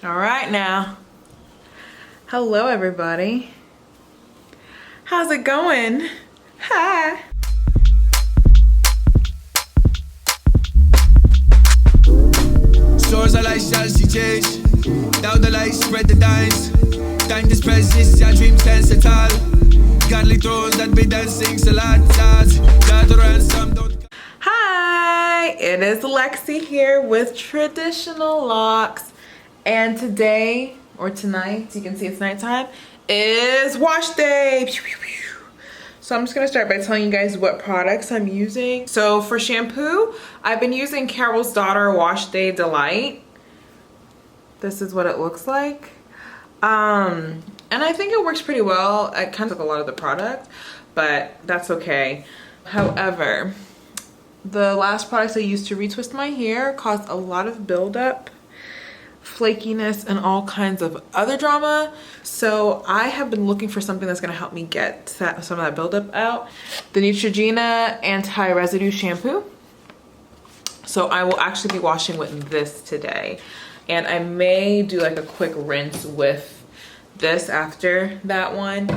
All right now. Hello everybody. How's it going? Hi. Stores are like Chelsea change. Down the lights, spread the dimes. Time this press is your dream sense at all. Godly thrones that be dancing salads. Gather ransom don't. Hi, it is Lexi here with Traditional Locks. And today, or tonight, you can see it's nighttime, is wash day. Pew, pew, pew. So I'm just gonna start by telling you guys what products I'm using. So for shampoo, I've been using Carol's Daughter Wash Day Delight. This is what it looks like. And I think it works pretty well. I kind of took a lot of the product, but that's okay. However, the last products I used to retwist my hair caused a lot of buildup, flakiness, and all kinds of other drama. So I have been looking for something that's going to help me get some of that buildup out. The Neutrogena Anti-Residue Shampoo. So I will actually be washing with this today. And I may do like a quick rinse with this after that one.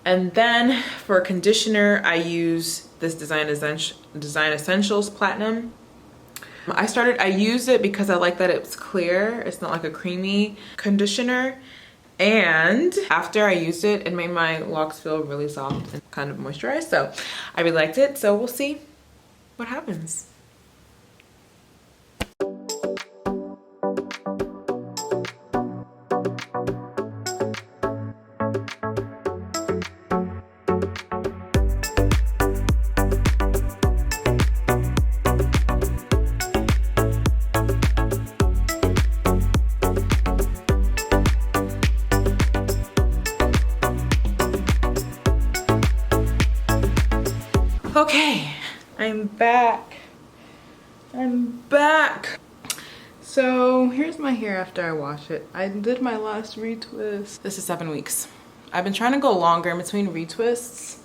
And then for conditioner, I use this Design Essentials Platinum. I used it because I like that it's clear. It's not like a creamy conditioner. And after I used it, it made my locks feel really soft and kind of moisturized. So I really liked it. So we'll see what happens. Okay, I'm back. So here's my hair after I wash it. I did my last retwist. This is 7 weeks. I've been trying to go longer in between retwists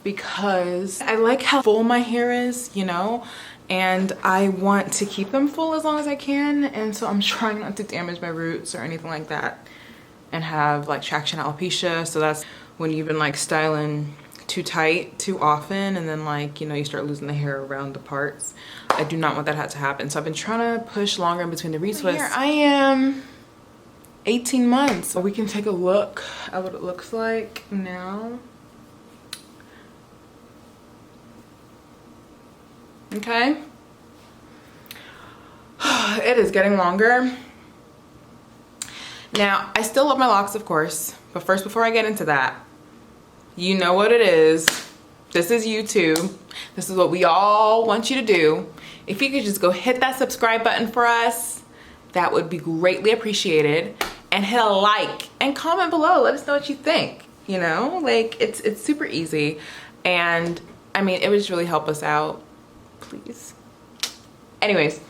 because I like how full my hair is, you know, and I want to keep them full as long as I can. And so I'm trying not to damage my roots or anything like that and have like traction alopecia. So that's when you've been like styling too tight too often, and then like, you know, you start losing the hair around the parts. I do not want that to happen. So I've been trying to push longer in between the retwists. Here I am, 18 months. We can take a look at what it looks like now. Okay. It is getting longer. Now, I still love my locks, of course, but first, before I get into that, you know what it is. This is YouTube. This is what we all want you to do. If you could just go hit that subscribe button for us, that would be greatly appreciated. And hit a like and comment below. Let us know what you think. You know, like it's super easy. And I mean, it would just really help us out. Please. Anyways,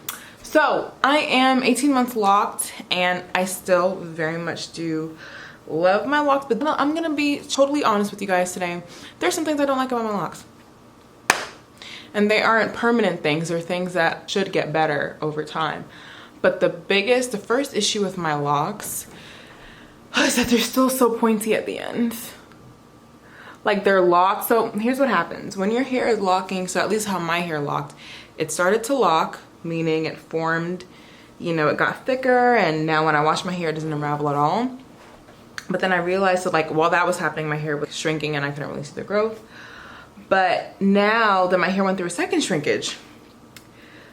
so I am 18 months locked, and I still very much do love my locks, but I'm gonna be totally honest with you guys today. There's some things I don't like about my locks, and they aren't permanent things or things that should get better over time. But the first issue with my locks is that they're still so pointy at the end. Like they're locked. So here's what happens when your hair is locking. So at least how my hair locked, it started to lock, meaning it formed, you know, it got thicker, and now when I wash my hair, it doesn't unravel at all. But then I realized that like while that was happening, my hair was shrinking and I couldn't really see the growth. But now that my hair went through a second shrinkage,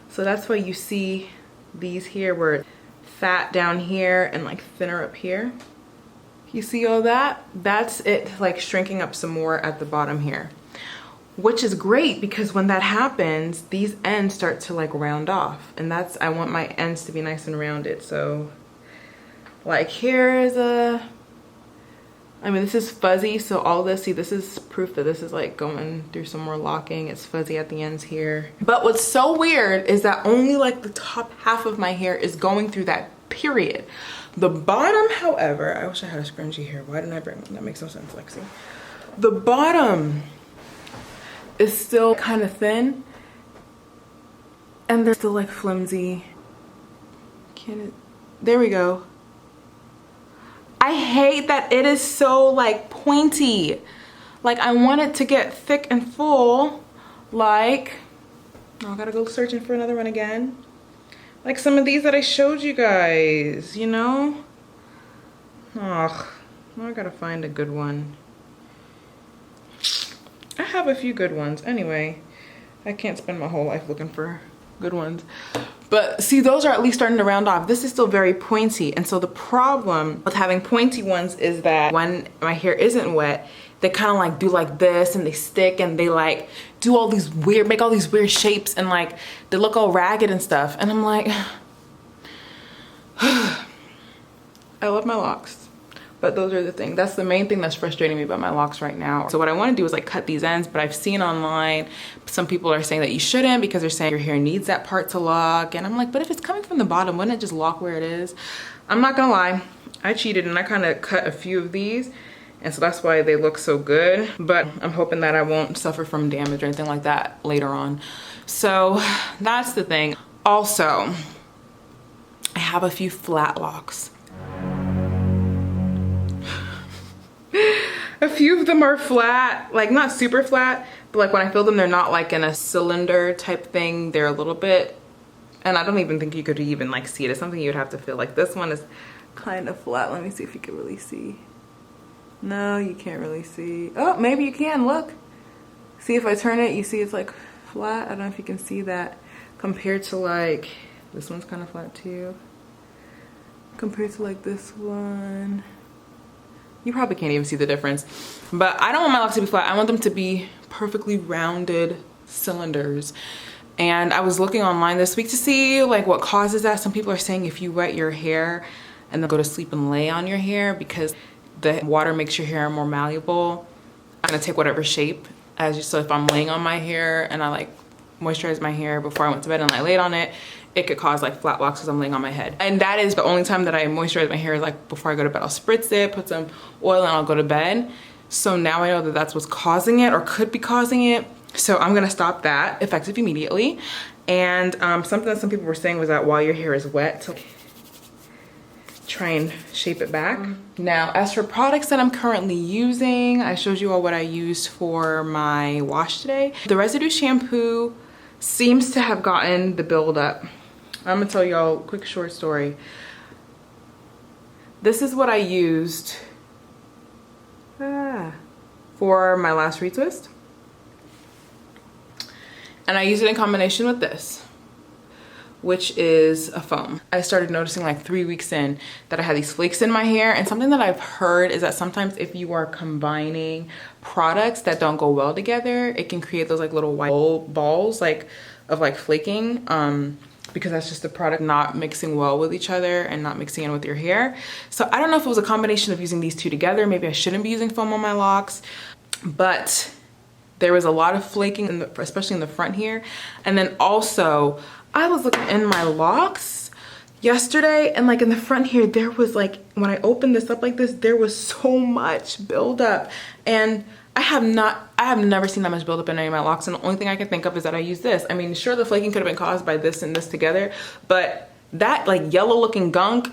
so that's why you see these here were fat down here and like thinner up here. You see all that? That's it, like shrinking up some more at the bottom here, which is great because when that happens, these ends start to like round off, and I want my ends to be nice and rounded. So like here is I mean, this is fuzzy, so all this, see, this is proof that this is like going through some more locking. It's fuzzy at the ends here. But what's so weird is that only like the top half of my hair is going through that period. The bottom, however, I wish I had a scrunchie here. Why didn't I bring one? That makes no sense, Lexi. The bottom is still kind of thin, and they're still like flimsy. There we go. I hate that it is so like pointy. Like I want it to get thick and full. Like, oh, I gotta go searching for another one again. Like some of these that I showed you guys, you know? Ugh, now I gotta find a good one. I have a few good ones. Anyway, I can't spend my whole life looking for good ones. But see, those are at least starting to round off. This is still very pointy. And so the problem with having pointy ones is that when my hair isn't wet, they kind of like do like this and they stick and they like do all these weird, make all these weird shapes and like they look all ragged and stuff. And I'm like, I love my locks, but those are the thing. That's the main thing that's frustrating me about my locks right now. So what I want to do is like cut these ends, but I've seen online, some people are saying that you shouldn't because they're saying your hair needs that part to lock. And I'm like, but if it's coming from the bottom, wouldn't it just lock where it is? I'm not gonna lie, I cheated and I kind of cut a few of these. And so that's why they look so good, but I'm hoping that I won't suffer from damage or anything like that later on. So that's the thing. Also, I have a few flat locks. A few of them are flat, like not super flat, but like when I feel them, they're not like in a cylinder type thing. They're a little bit, and I don't even think you could even like see it. It's something you'd have to feel. Like this one is kind of flat. Let me see if you can really see. No, you can't really see. Oh, maybe you can, look. See if I turn it, you see it's like flat. I don't know if you can see that compared to like, this one's kind of flat too. Compared to like this one. You probably can't even see the difference. But I don't want my locks to be flat. I want them to be perfectly rounded cylinders. And I was looking online this week to see like what causes that. Some people are saying if you wet your hair and then go to sleep and lay on your hair because the water makes your hair more malleable. I'm gonna take whatever shape as you, so if I'm laying on my hair and I like moisturize my hair before I went to bed and I laid on it, it could cause like flat locks because I'm laying on my head. And that is the only time that I moisturize my hair, like before I go to bed. I'll spritz it, put some oil and I'll go to bed. So now I know that that's what's causing it or could be causing it. So I'm gonna stop that effective immediately. And something that some people were saying was that while your hair is wet, to try and shape it back. Now, as for products that I'm currently using, I showed you all what I used for my wash today. The residue shampoo seems to have gotten the buildup. I'm gonna tell y'all a quick short story. This is what I used for my last retwist. And I used it in combination with this, which is a foam. I started noticing like 3 weeks in that I had these flakes in my hair, and something that I've heard is that sometimes if you are combining products that don't go well together, it can create those like little white balls like of like flaking, because that's just the product not mixing well with each other and not mixing in with your hair. So I don't know if it was a combination of using these two together. Maybe I shouldn't be using foam on my locks, but there was a lot of flaking, especially in the front here. And then also, I was looking in my locks yesterday and like in the front here, there was like, when I opened this up like this, there was so much buildup. And I have never seen that much buildup in any of my locks. And the only thing I can think of is that I use this. I mean, sure, the flaking could have been caused by this and this together, but that like yellow looking gunk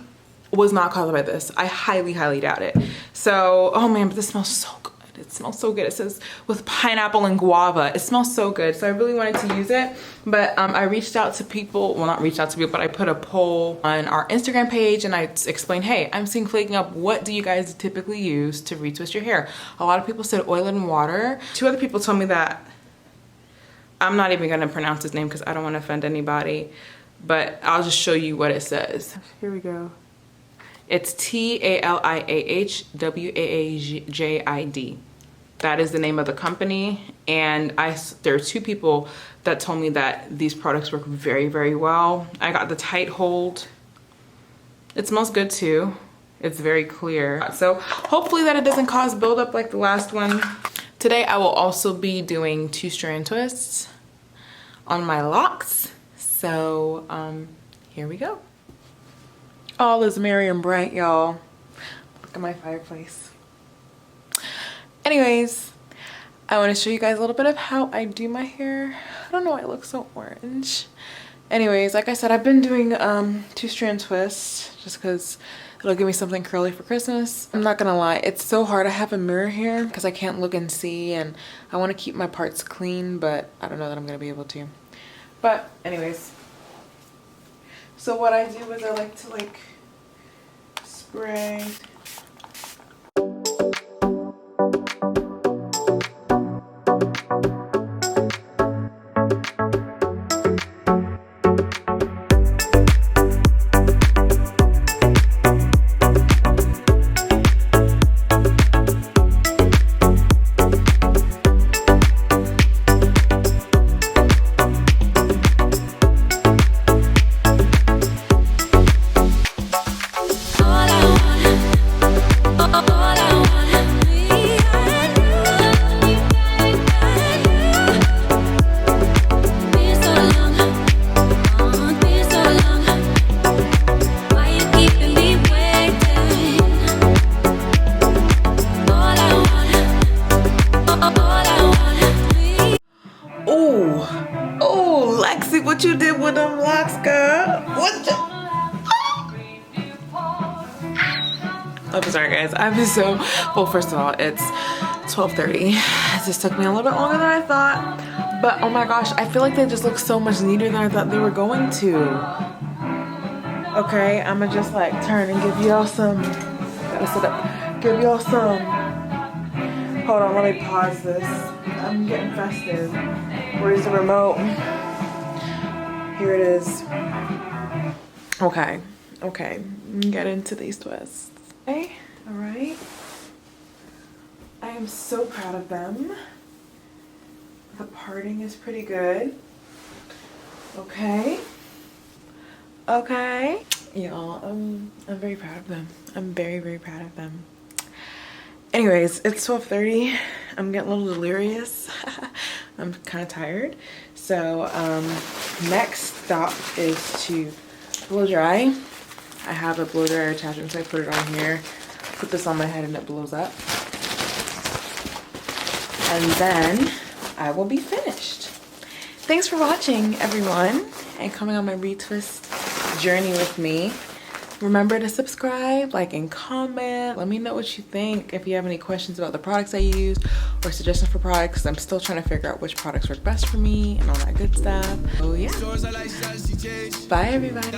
was not caused by this. I highly, highly doubt it. So, oh man, but this smells so good. It smells so good. It says with pineapple and guava. It smells so good. So I really wanted to use it. But I reached out to people, well, not reached out to people, but I put a poll on our Instagram page and I explained, hey, I'm seeing flaking up. What do you guys typically use to retwist your hair? A lot of people said oil and water. 2 other people told me that, I'm not even gonna pronounce his name because I don't want to offend anybody, but I'll just show you what it says. Here we go. It's TALIAHWAAJID. That is the name of the company. And there are 2 people that told me that these products work very, very well. I got the tight hold. It smells good too. It's very clear. So hopefully that it doesn't cause buildup like the last one. Today I will also be doing 2 strand twists on my locks. So here we go. All is merry and bright, y'all. Look at my fireplace. Anyways, I want to show you guys a little bit of how I do my hair. I don't know why it looks so orange. Anyways, like I said, I've been doing 2-strand twists just because it'll give me something curly for Christmas. I'm not gonna lie, it's so hard. I have a mirror here because I can't look and see, and I want to keep my parts clean, but I don't know that I'm gonna be able to. But anyways, so what I do is I like to like spray. Oh, Lexi, what you did with them locks, girl? What the? I'm sorry, guys. I'm so, well, first of all, it's 12:30. This took me a little bit longer than I thought. But oh my gosh, I feel like they just look so much neater than I thought they were going to. Okay, I'm gonna just like turn and give y'all some, gotta sit up, give y'all some. Hold on, let me pause this. I'm getting festive. Where's the remote? Here it is. Okay, okay, get into these twists. Okay, all right. I am so proud of them. The parting is pretty good. Okay. Okay. Y'all, I'm very proud of them. I'm very, very proud of them. Anyways, it's 12:30. I'm getting a little delirious. I'm kind of tired. So next stop is to blow dry. I have a blow dryer attachment, so I put it on here. Put this on my head and it blows up. And then I will be finished. Thanks for watching, everyone, and coming on my retwist journey with me. Remember to subscribe, like, and comment. Let me know what you think. If you have any questions about the products I use or suggestions for products, I'm still trying to figure out which products work best for me and all that good stuff. So yeah. Bye, everybody.